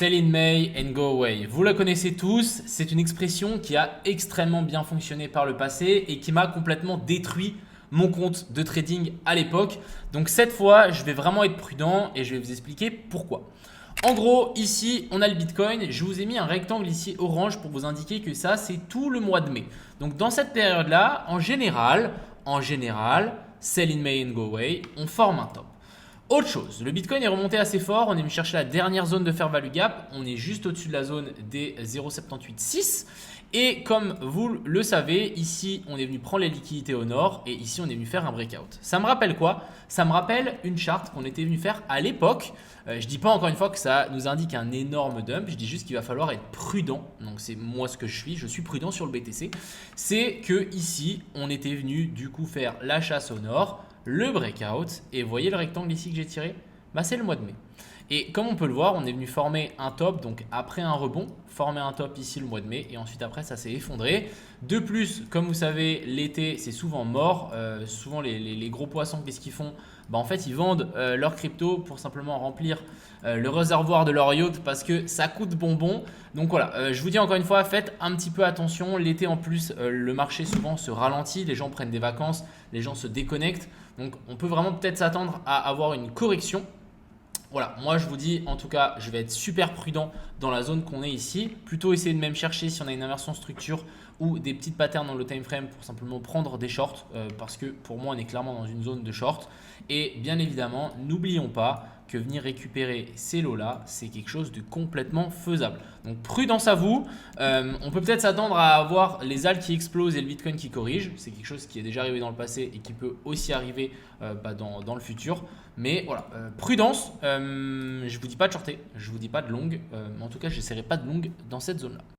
Sell in May and go away. Vous la connaissez tous, c'est une expression qui a extrêmement bien fonctionné par le passé et qui m'a complètement détruit mon compte de trading à l'époque. Donc cette fois, je vais vraiment être prudent et je vais vous expliquer pourquoi. En gros, ici, on a le Bitcoin. Je vous ai mis un rectangle ici orange pour vous indiquer que ça, c'est tout le mois de mai. Donc dans cette période-là, en général, sell in May and go away, on forme un top. Autre chose, le Bitcoin est remonté assez fort, on est venu chercher la dernière zone de fair value gap, on est juste au-dessus de la zone des 0,786 et comme vous le savez, ici on est venu prendre les liquidités au nord et ici on est venu faire un breakout. Ça me rappelle quoi? Ça me rappelle une charte qu'on était venu faire à l'époque. Je dis pas encore une fois que ça nous indique un énorme dump, je dis juste qu'il va falloir être prudent. Donc c'est moi ce que je suis prudent sur le BTC. C'est que ici on était venu du coup faire la chasse au nord, le breakout, et vous voyez le rectangle ici que j'ai tiré, bah, c'est le mois de mai. Et comme on peut le voir, on est venu former un top, donc après un rebond, former un top ici le mois de mai, et ensuite après ça s'est effondré. De plus, comme vous savez, l'été c'est souvent mort, souvent les gros poissons, qu'est-ce qu'ils font? Bah, en fait, ils vendent leur crypto pour simplement remplir le réservoir de leur yacht parce que ça coûte bonbon. Donc voilà, je vous dis encore une fois, faites un petit peu attention. L'été en plus, le marché souvent se ralentit, les gens prennent des vacances, les gens se déconnectent. Donc on peut vraiment peut-être s'attendre à avoir une correction. Voilà, moi je vous dis en tout cas, je vais être super prudent dans la zone qu'on est ici. Plutôt essayer de même chercher si on a une inversion structure ou des petites patterns dans le time frame pour simplement prendre des shorts parce que pour moi on est clairement dans une zone de short. Et bien évidemment, n'oublions pas que venir récupérer ces lots là, c'est quelque chose de complètement faisable. Donc prudence à vous. On peut peut-être s'attendre à avoir les alts qui explosent et le Bitcoin qui corrige. C'est quelque chose qui est déjà arrivé dans le passé et qui peut aussi arriver dans le futur. Mais voilà, prudence. Je ne vous dis pas de shorter, je ne vous dis pas de long. Mais en tout cas, je n'essaierai pas de long dans cette zone là.